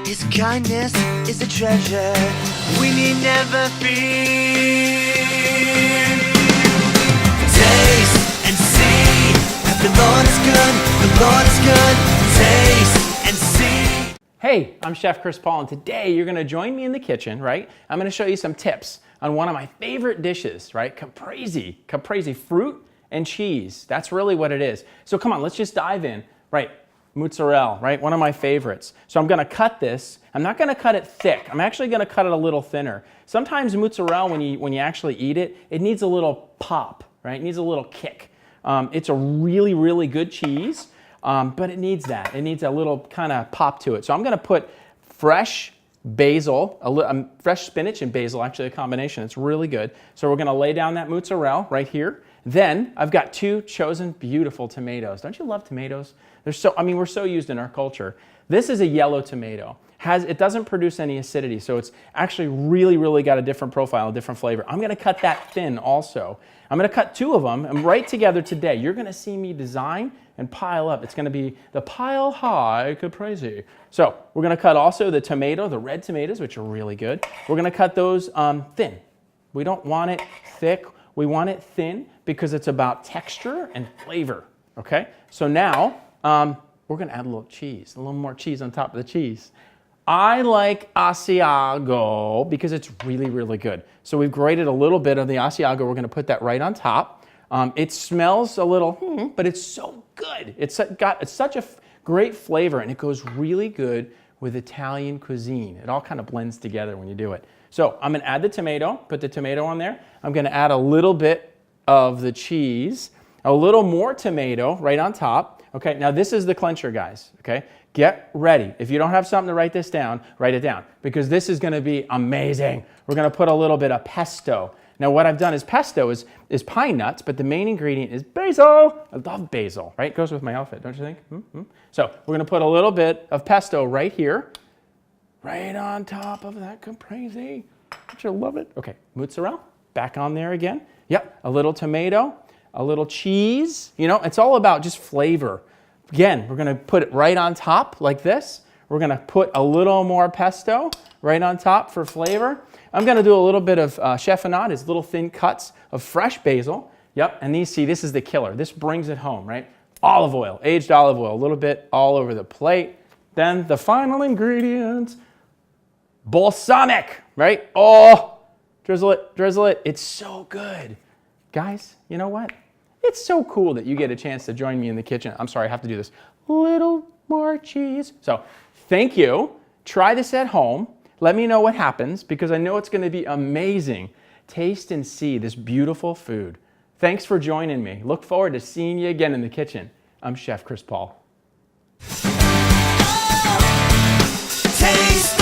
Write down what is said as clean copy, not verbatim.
His kindness is a treasure we need never fear. Taste and see that the Lord is good, the Lord is good. Taste and see. Hey, I'm Chef Chris Paul, and today you're gonna join me in the kitchen, right? I'm gonna show you some tips on one of my favorite dishes, right? Caprese, fruit and cheese. That's really what it is. So come on, let's just dive in, right? Mozzarella, right? One of my favorites. So I'm gonna cut this. I'm not gonna cut it thick. I'm actually gonna cut it a little thinner. Sometimes mozzarella, when you actually eat it, it needs a little pop, right? It needs a little kick. It's a really, really good cheese, but it needs that. It needs a little kind of pop to it. So I'm gonna put fresh basil, fresh spinach and basil, actually a combination. It's really good. So we're gonna lay down that mozzarella right here. Then I've got two chosen beautiful tomatoes. Don't you love tomatoes? We're so used in our culture. This is a yellow tomato. It doesn't produce any acidity, so it's actually really, really got a different profile, a different flavor. I'm gonna cut that thin also. I'm gonna cut two of them, and right together today, you're gonna see me design and pile up. It's gonna be the pile high caprese. So we're gonna cut also the tomato, the red tomatoes, which are really good. We're gonna cut those thin. We don't want it thick. We want it thin because it's about texture and flavor, okay? So now, we're gonna add a little cheese, a little more cheese on top of the cheese. I like Asiago because it's really, really good. So we've grated a little bit of the Asiago. We're gonna put that right on top. It smells a little, but it's so good. It's such a great flavor, and it goes really good with Italian cuisine. It all kind of blends together when you do it. So I'm gonna add the tomato, put the tomato on there. I'm gonna add a little bit of the cheese, a little more tomato right on top. Okay, now this is the clincher, guys, okay? Get ready. If you don't have something to write this down, write it down, because this is gonna be amazing. We're gonna put a little bit of pesto. Now what I've done is pesto is pine nuts, but the main ingredient is basil. I love basil, right? It goes with my outfit, don't you think? Mm-hmm. So we're gonna put a little bit of pesto right here, right on top of that caprese. Don't you love it? Okay, mozzarella, back on there again. Yep, a little tomato, a little cheese. You know, it's all about just flavor. Again, we're gonna put it right on top like this. We're gonna put a little more pesto right on top for flavor. I'm gonna do a little bit of chiffonade, it's little thin cuts of fresh basil. Yep, and this is the killer. This brings it home, right? Olive oil, aged olive oil, a little bit all over the plate. Then the final ingredient, balsamic, right? Oh, drizzle it. It's so good. Guys, you know what? It's so cool that you get a chance to join me in the kitchen. I'm sorry, I have to do this. Little more cheese. So thank you. Try this at home. Let me know what happens, because I know it's gonna be amazing. Taste and see this beautiful food. Thanks for joining me. Look forward to seeing you again in the kitchen. I'm Chef Chris Paul. Taste